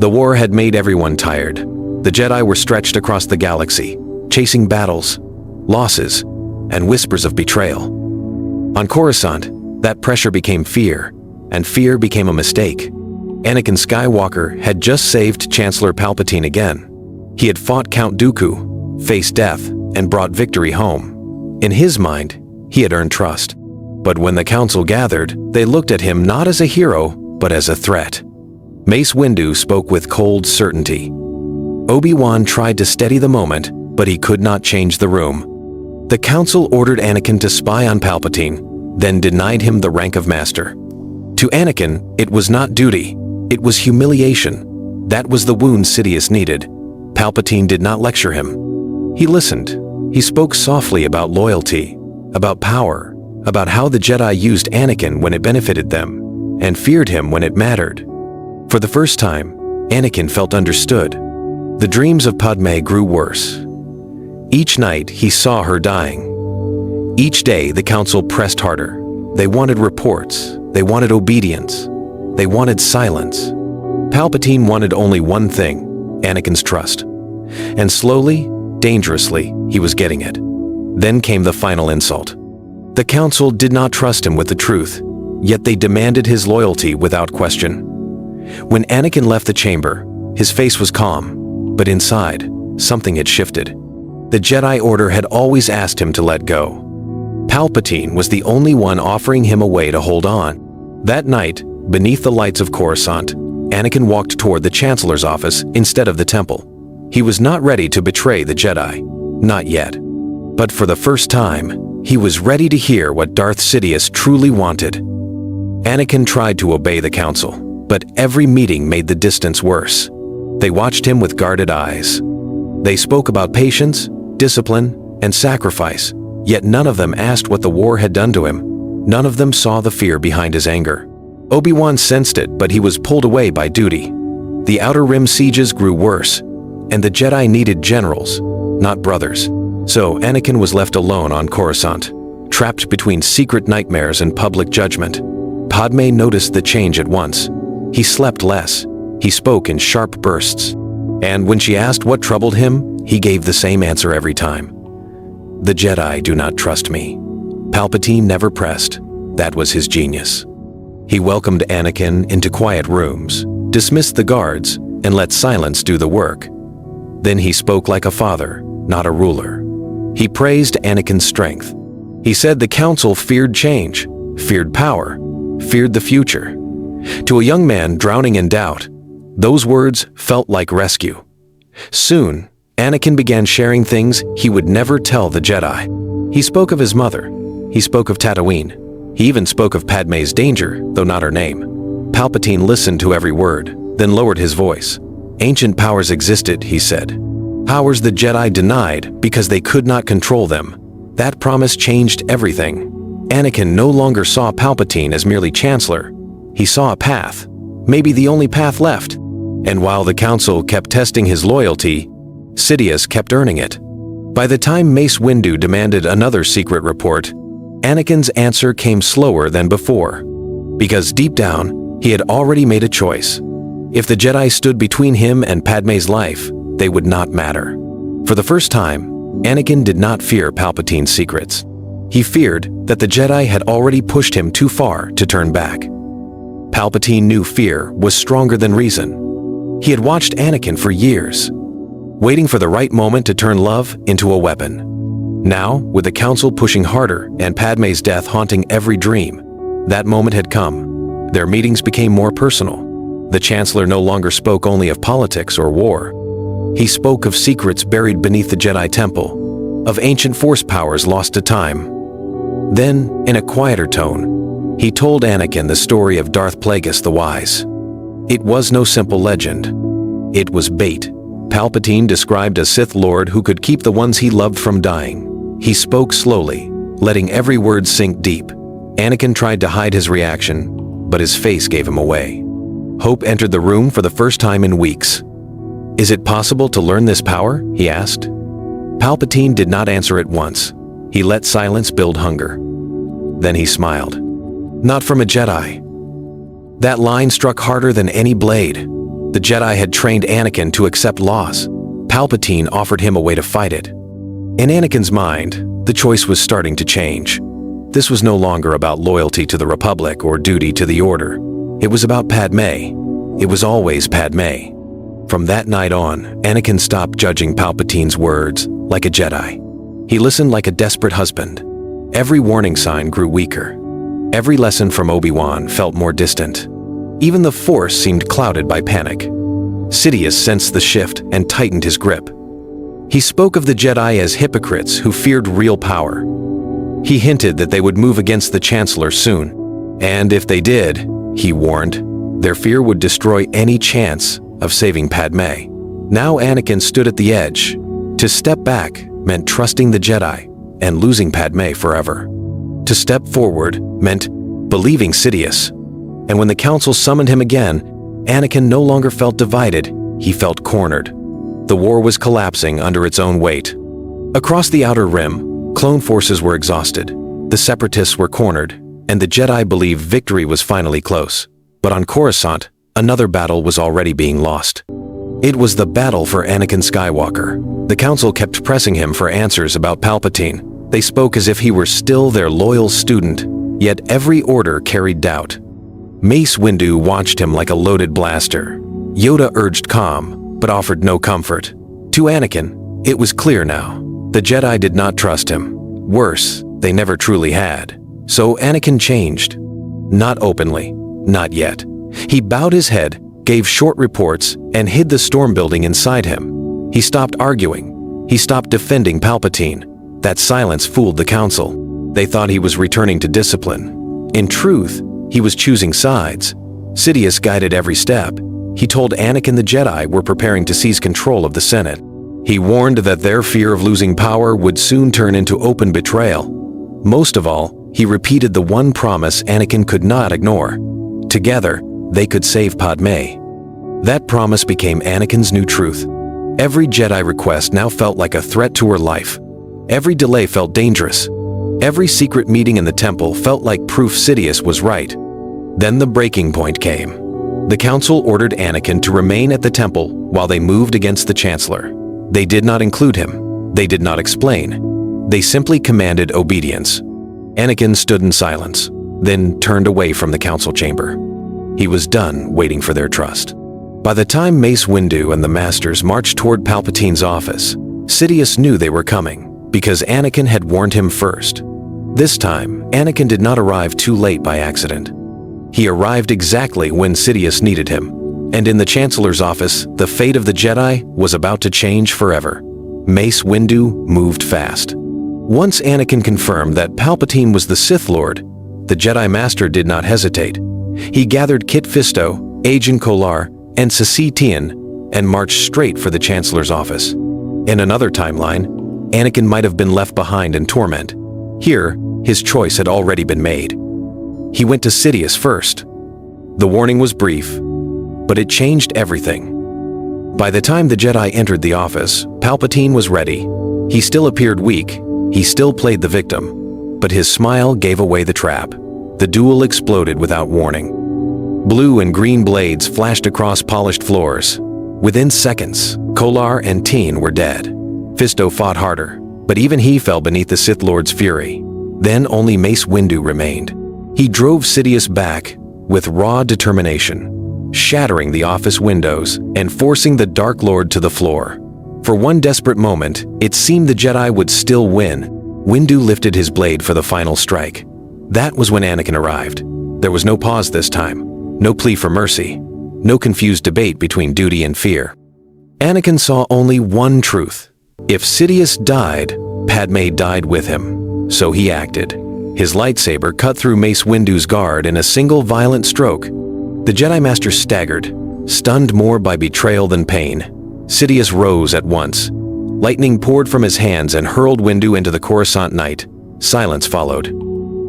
The war had made everyone tired. The Jedi were stretched across the galaxy, chasing battles, losses, and whispers of betrayal. On Coruscant, that pressure became fear, and fear became a mistake. Anakin Skywalker had just saved Chancellor Palpatine again. He had fought Count Dooku, faced death, and brought victory home. In his mind, he had earned trust. But when the Council gathered, they looked at him not as a hero, but as a threat. Mace Windu spoke with cold certainty. Obi-Wan tried to steady the moment, but he could not change the room. The Council ordered Anakin to spy on Palpatine, then denied him the rank of Master. To Anakin, it was not duty, it was humiliation. That was the wound Sidious needed. Palpatine did not lecture him. He listened. He spoke softly about loyalty, about power, about how the Jedi used Anakin when it benefited them, and feared him when it mattered. For the first time, Anakin felt understood. The dreams of Padme grew worse. Each night, he saw her dying. Each day, the Council pressed harder. They wanted reports. They wanted obedience. They wanted silence. Palpatine wanted only one thing, Anakin's trust. And slowly, dangerously, he was getting it. Then came the final insult. The Council did not trust him with the truth, yet they demanded his loyalty without question. When Anakin left the chamber, his face was calm, but inside, something had shifted. The Jedi Order had always asked him to let go. Palpatine was the only one offering him a way to hold on. That night, beneath the lights of Coruscant, Anakin walked toward the Chancellor's office instead of the temple. He was not ready to betray the Jedi, not yet. But for the first time, he was ready to hear what Darth Sidious truly wanted. Anakin tried to obey the Council, but every meeting made the distance worse. They watched him with guarded eyes. They spoke about patience, discipline, and sacrifice, yet none of them asked what the war had done to him. None of them saw the fear behind his anger. Obi-Wan sensed it, but he was pulled away by duty. The Outer Rim sieges grew worse, and the Jedi needed generals, not brothers. So Anakin was left alone on Coruscant, trapped between secret nightmares and public judgment. Padme noticed the change at once. He slept less. He spoke in sharp bursts. And when she asked what troubled him, he gave the same answer every time. The Jedi do not trust me. Palpatine never pressed. That was his genius. He welcomed Anakin into quiet rooms, dismissed the guards, and let silence do the work. Then he spoke like a father, not a ruler. He praised Anakin's strength. He said the Council feared change, feared power, feared the future. To a young man drowning in doubt, those words felt like rescue. Soon, Anakin began sharing things he would never tell the Jedi. He spoke of his mother. He spoke of Tatooine. He even spoke of Padme's danger, though not her name. Palpatine listened to every word, then lowered his voice. Ancient powers existed, he said. Powers the Jedi denied because they could not control them. That promise changed everything. Anakin no longer saw Palpatine as merely Chancellor. He saw a path, maybe the only path left. And while the Council kept testing his loyalty, Sidious kept earning it. By the time Mace Windu demanded another secret report, Anakin's answer came slower than before. Because deep down, he had already made a choice. If the Jedi stood between him and Padme's life, they would not matter. For the first time, Anakin did not fear Palpatine's secrets. He feared that the Jedi had already pushed him too far to turn back. Palpatine knew fear was stronger than reason. He had watched Anakin for years, waiting for the right moment to turn love into a weapon. Now, with the Council pushing harder and Padme's death haunting every dream, that moment had come. Their meetings became more personal. The Chancellor no longer spoke only of politics or war. He spoke of secrets buried beneath the Jedi Temple, of ancient force powers lost to time. Then, in a quieter tone, he told Anakin the story of Darth Plagueis the Wise. It was no simple legend. It was bait. Palpatine described a Sith Lord who could keep the ones he loved from dying. He spoke slowly, letting every word sink deep. Anakin tried to hide his reaction, but his face gave him away. Hope entered the room for the first time in weeks. "Is it possible to learn this power?" he asked. Palpatine did not answer at once. He let silence build hunger. Then he smiled. "Not from a Jedi." That line struck harder than any blade. The Jedi had trained Anakin to accept loss. Palpatine offered him a way to fight it. In Anakin's mind, the choice was starting to change. This was no longer about loyalty to the Republic or duty to the Order. It was about Padme. It was always Padme. From that night on, Anakin stopped judging Palpatine's words like a Jedi. He listened like a desperate husband. Every warning sign grew weaker. Every lesson from Obi-Wan felt more distant. Even the Force seemed clouded by panic. Sidious sensed the shift and tightened his grip. He spoke of the Jedi as hypocrites who feared real power. He hinted that they would move against the Chancellor soon. And if they did, he warned, their fear would destroy any chance of saving Padme. Now Anakin stood at the edge. To step back meant trusting the Jedi and losing Padme forever. To step forward meant believing Sidious. And when the Council summoned him again, Anakin no longer felt divided, he felt cornered. The war was collapsing under its own weight. Across the Outer Rim, clone forces were exhausted, the Separatists were cornered, and the Jedi believed victory was finally close. But on Coruscant, another battle was already being lost. It was the battle for Anakin Skywalker. The Council kept pressing him for answers about Palpatine. They spoke as if he were still their loyal student, yet every order carried doubt. Mace Windu watched him like a loaded blaster. Yoda urged calm, but offered no comfort. To Anakin, it was clear now. The Jedi did not trust him. Worse, they never truly had. So Anakin changed. Not openly, not yet. He bowed his head, gave short reports, and hid the storm building inside him. He stopped arguing. He stopped defending Palpatine. That silence fooled the Council. They thought he was returning to discipline. In truth, he was choosing sides. Sidious guided every step. He told Anakin the Jedi were preparing to seize control of the Senate. He warned that their fear of losing power would soon turn into open betrayal. Most of all, he repeated the one promise Anakin could not ignore. Together, they could save Padme. That promise became Anakin's new truth. Every Jedi request now felt like a threat to her life. Every delay felt dangerous. Every secret meeting in the temple felt like proof Sidious was right. Then the breaking point came. The Council ordered Anakin to remain at the temple while they moved against the Chancellor. They did not include him. They did not explain. They simply commanded obedience. Anakin stood in silence, then turned away from the Council chamber. He was done waiting for their trust. By the time Mace Windu and the Masters marched toward Palpatine's office, Sidious knew they were coming, because Anakin had warned him first. This time, Anakin did not arrive too late by accident. He arrived exactly when Sidious needed him, and in the Chancellor's office, the fate of the Jedi was about to change forever. Mace Windu moved fast. Once Anakin confirmed that Palpatine was the Sith Lord, the Jedi Master did not hesitate. He gathered Kit Fisto, Agen Kolar, and Sisi Tian, and marched straight for the Chancellor's office. In another timeline, Anakin might have been left behind in torment. Here, his choice had already been made. He went to Sidious first. The warning was brief, but it changed everything. By the time the Jedi entered the office, Palpatine was ready. He still appeared weak. He still played the victim. But his smile gave away the trap. The duel exploded without warning. Blue and green blades flashed across polished floors. Within seconds, Kolar and Tien were dead. Fisto fought harder, but even he fell beneath the Sith Lord's fury. Then only Mace Windu remained. He drove Sidious back with raw determination, shattering the office windows and forcing the Dark Lord to the floor. For one desperate moment, it seemed the Jedi would still win. Windu lifted his blade for the final strike. That was when Anakin arrived. There was no pause this time, no plea for mercy, no confused debate between duty and fear. Anakin saw only one truth. If Sidious died, Padme died with him. So he acted. His lightsaber cut through Mace Windu's guard in a single violent stroke. The Jedi Master staggered, stunned more by betrayal than pain. Sidious rose at once. Lightning poured from his hands and hurled Windu into the Coruscant night. Silence followed.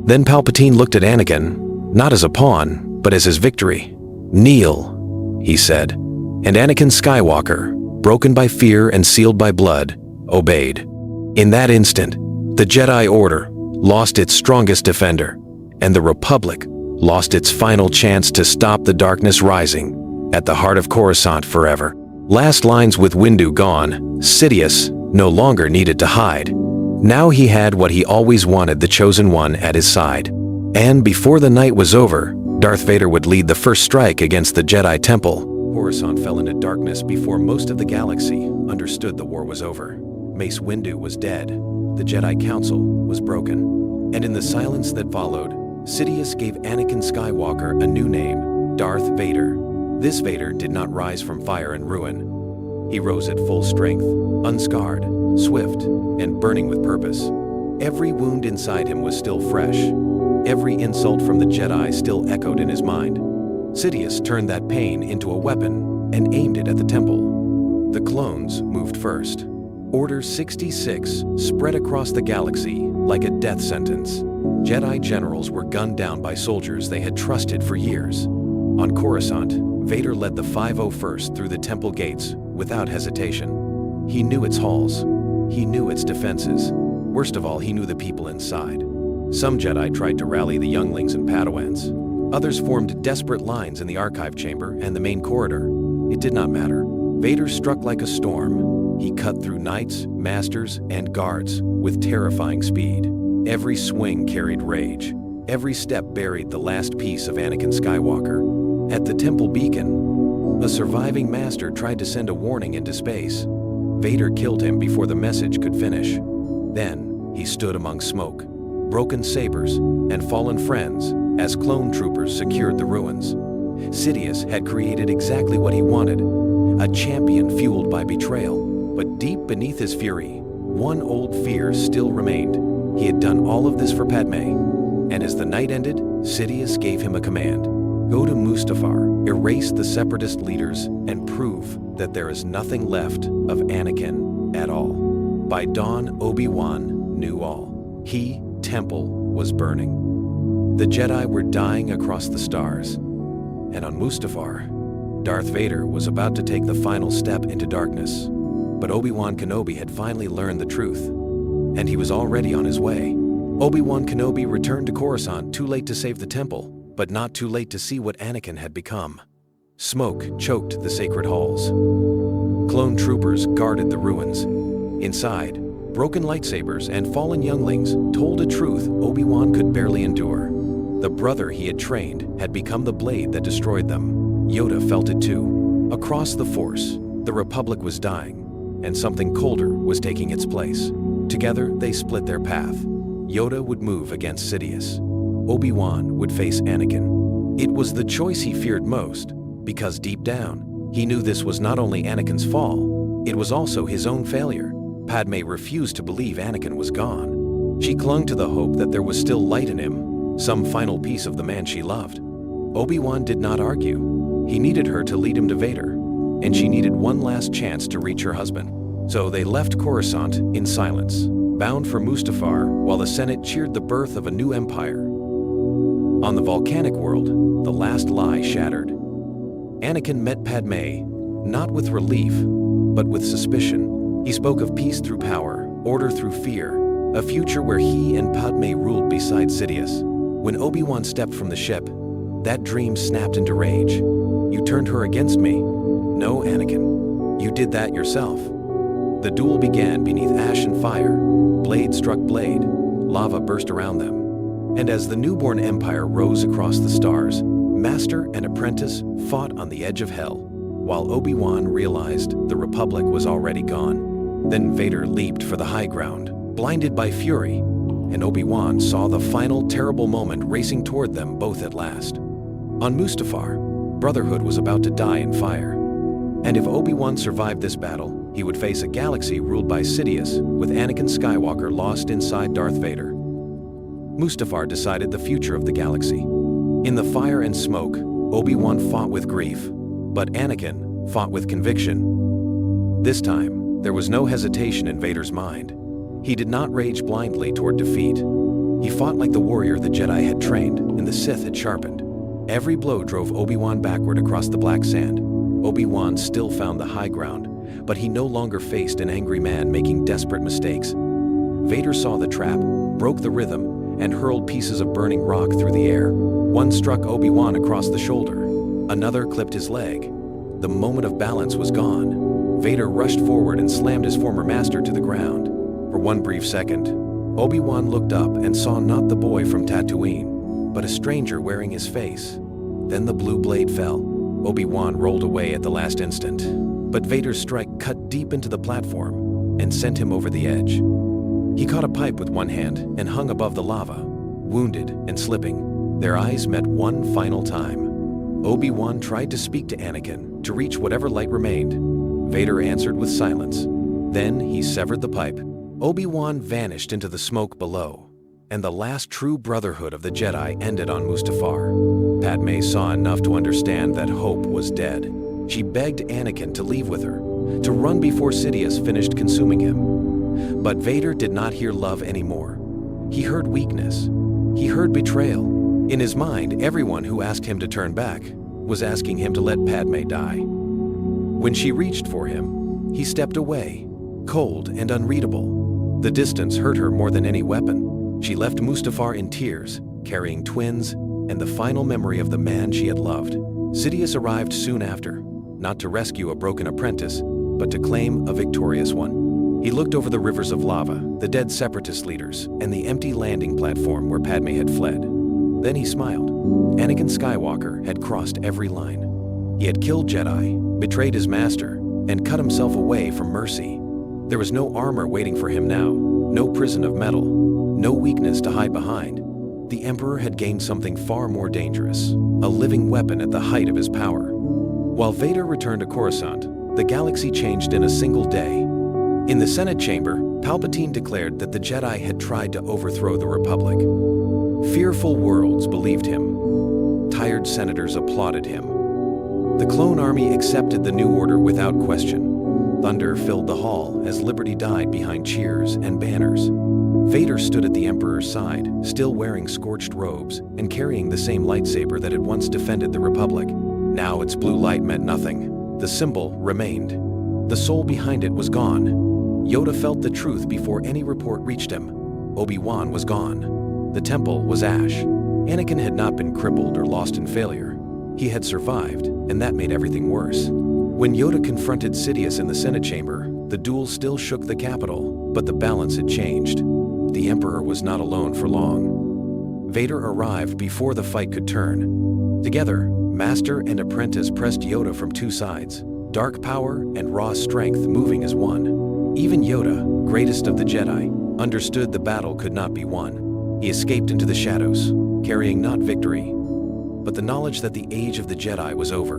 Then Palpatine looked at Anakin, not as a pawn, but as his victory. "Kneel," he said. And Anakin Skywalker, broken by fear and sealed by blood, obeyed. In that instant, the Jedi Order lost its strongest defender, and the Republic lost its final chance to stop the darkness rising. at the heart of Coruscant forever. Last lines with Windu gone, Sidious no longer needed to hide. Now he had what he always wanted, the Chosen One at his side. And before the night was over, Darth Vader would lead the first strike against the Jedi Temple. Coruscant fell into darkness before most of the galaxy understood the war was over. Mace Windu was dead. The Jedi Council was broken. And in the silence that followed, Sidious gave Anakin Skywalker a new name, Darth Vader. This Vader did not rise from fire and ruin. He rose at full strength, unscarred, swift, and burning with purpose. Every wound inside him was still fresh. Every insult from the Jedi still echoed in his mind. Sidious turned that pain into a weapon and aimed it at the temple. The clones moved first. Order 66 spread across the galaxy like a death sentence. Jedi generals were gunned down by soldiers they had trusted for years. On Coruscant, Vader led the 501st through the temple gates without hesitation. He knew its halls. He knew its defenses. Worst of all, he knew the people inside. Some Jedi tried to rally the younglings and Padawans. Others formed desperate lines in the archive chamber and the main corridor. It did not matter. Vader struck like a storm. He cut through knights, masters, and guards with terrifying speed. Every swing carried rage. Every step buried the last piece of Anakin Skywalker. At the temple beacon, a surviving master tried to send a warning into space. Vader killed him before the message could finish. Then he stood among smoke, broken sabers, and fallen friends as clone troopers secured the ruins. Sidious had created exactly what he wanted, a champion fueled by betrayal. But deep beneath his fury, one old fear still remained. He had done all of this for Padme, and as the night ended, Sidious gave him a command. Go to Mustafar, erase the separatist leaders, and prove that there is nothing left of Anakin at all. By dawn, Obi-Wan knew all. He, Temple, was burning. The Jedi were dying across the stars. And on Mustafar, Darth Vader was about to take the final step into darkness. But Obi-Wan Kenobi had finally learned the truth, and he was already on his way. Obi-Wan Kenobi returned to Coruscant too late to save the temple, but not too late to see what Anakin had become. Smoke choked the sacred halls. Clone troopers guarded the ruins. Inside, broken lightsabers and fallen younglings told a truth Obi-Wan could barely endure. The brother he had trained had become the blade that destroyed them. Yoda felt it too. Across the Force, the Republic was dying, and something colder was taking its place. Together, they split their path. Yoda would move against Sidious. Obi-Wan would face Anakin. It was the choice he feared most, because deep down, he knew this was not only Anakin's fall, it was also his own failure. Padme refused to believe Anakin was gone. She clung to the hope that there was still light in him, some final piece of the man she loved. Obi-Wan did not argue. He needed her to lead him to Vader, and she needed one last chance to reach her husband. So they left Coruscant in silence, bound for Mustafar while the Senate cheered the birth of a new empire. On the volcanic world, the last lie shattered. Anakin met Padme, not with relief, but with suspicion. He spoke of peace through power, order through fear, a future where he and Padme ruled beside Sidious. When Obi-Wan stepped from the ship, that dream snapped into rage. You turned her against me. No, Anakin. You did that yourself. The duel began beneath ash and fire. Blade struck blade. Lava burst around them. And as the newborn empire rose across the stars, master and apprentice fought on the edge of hell, while Obi-Wan realized the Republic was already gone. Then Vader leaped for the high ground, blinded by fury, and Obi-Wan saw the final terrible moment racing toward them both at last. On Mustafar, Brotherhood was about to die in fire. And if Obi-Wan survived this battle, he would face a galaxy ruled by Sidious, with Anakin Skywalker lost inside Darth Vader. Mustafar decided the future of the galaxy. In the fire and smoke, Obi-Wan fought with grief, but Anakin fought with conviction. This time, there was no hesitation in Vader's mind. He did not rage blindly toward defeat. He fought like the warrior the Jedi had trained and the Sith had sharpened. Every blow drove Obi-Wan backward across the black sand. Obi-Wan still found the high ground, but he no longer faced an angry man making desperate mistakes. Vader saw the trap, broke the rhythm, and hurled pieces of burning rock through the air. One struck Obi-Wan across the shoulder. Another clipped his leg. The moment of balance was gone. Vader rushed forward and slammed his former master to the ground. For one brief second, Obi-Wan looked up and saw not the boy from Tatooine, but a stranger wearing his face. Then the blue blade fell. Obi-Wan rolled away at the last instant, but Vader's strike cut deep into the platform and sent him over the edge. He caught a pipe with one hand and hung above the lava, wounded and slipping. Their eyes met one final time. Obi-Wan tried to speak to Anakin to reach whatever light remained. Vader answered with silence. Then he severed the pipe. Obi-Wan vanished into the smoke below, and the last true brotherhood of the Jedi ended on Mustafar. Padme saw enough to understand that hope was dead. She begged Anakin to leave with her, to run before Sidious finished consuming him. But Vader did not hear love anymore. He heard weakness. He heard betrayal. In his mind, everyone who asked him to turn back was asking him to let Padme die. When she reached for him, he stepped away, cold and unreadable. The distance hurt her more than any weapon. She left Mustafar in tears, carrying twins and the final memory of the man she had loved. Sidious arrived soon after, not to rescue a broken apprentice, but to claim a victorious one. He looked over the rivers of lava, the dead separatist leaders, and the empty landing platform where Padme had fled. Then he smiled. Anakin Skywalker had crossed every line. He had killed Jedi, betrayed his master, and cut himself away from mercy. There was no armor waiting for him now, no prison of metal, no weakness to hide behind. The Emperor had gained something far more dangerous, a living weapon at the height of his power. While Vader returned to Coruscant, the galaxy changed in a single day. In the Senate chamber, Palpatine declared that the Jedi had tried to overthrow the Republic. Fearful worlds believed him. Tired senators applauded him. The clone army accepted the new order without question. Thunder filled the hall as liberty died behind cheers and banners. Vader stood at the Emperor's side, still wearing scorched robes and carrying the same lightsaber that had once defended the Republic. Now its blue light meant nothing. The symbol remained. The soul behind it was gone. Yoda felt the truth before any report reached him. Obi-Wan was gone. The temple was ash. Anakin had not been crippled or lost in failure. He had survived, and that made everything worse. When Yoda confronted Sidious in the Senate chamber, the duel still shook the capital, but the balance had changed. The Emperor was not alone for long. Vader arrived before the fight could turn. Together, Master and apprentice pressed Yoda from two sides, dark power and raw strength moving as one. Even Yoda, greatest of the Jedi, understood the battle could not be won. He escaped into the shadows, carrying not victory, but the knowledge that the age of the Jedi was over.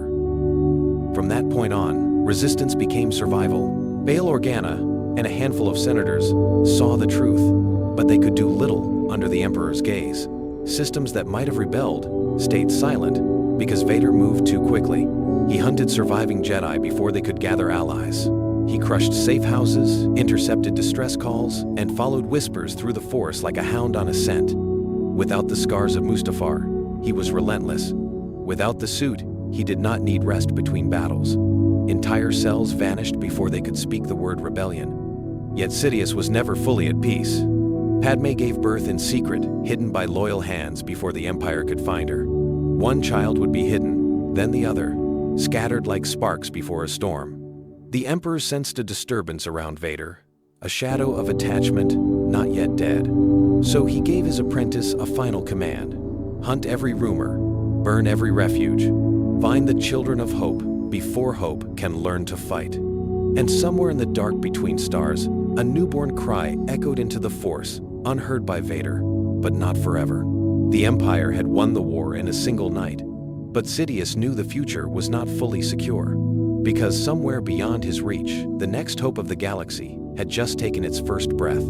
From that point on, resistance became survival. Bail Organa and a handful of senators saw the truth, but they could do little under the Emperor's gaze. Systems that might have rebelled stayed silent because Vader moved too quickly. He hunted surviving Jedi before they could gather allies. He crushed safe houses, intercepted distress calls, and followed whispers through the Force like a hound on a scent. Without the scars of Mustafar, he was relentless. Without the suit, he did not need rest between battles. Entire cells vanished before they could speak the word rebellion. Yet Sidious was never fully at peace. Padme gave birth in secret, hidden by loyal hands before the Empire could find her. One child would be hidden, then the other, scattered like sparks before a storm. The Emperor sensed a disturbance around Vader, a shadow of attachment not yet dead. So he gave his apprentice a final command: hunt every rumor, burn every refuge, find the children of hope before hope can learn to fight. And somewhere in the dark between stars, a newborn cry echoed into the Force, unheard by Vader, but not forever. The Empire had won the war in a single night, but Sidious knew the future was not fully secure, because somewhere beyond his reach, the next hope of the galaxy had just taken its first breath.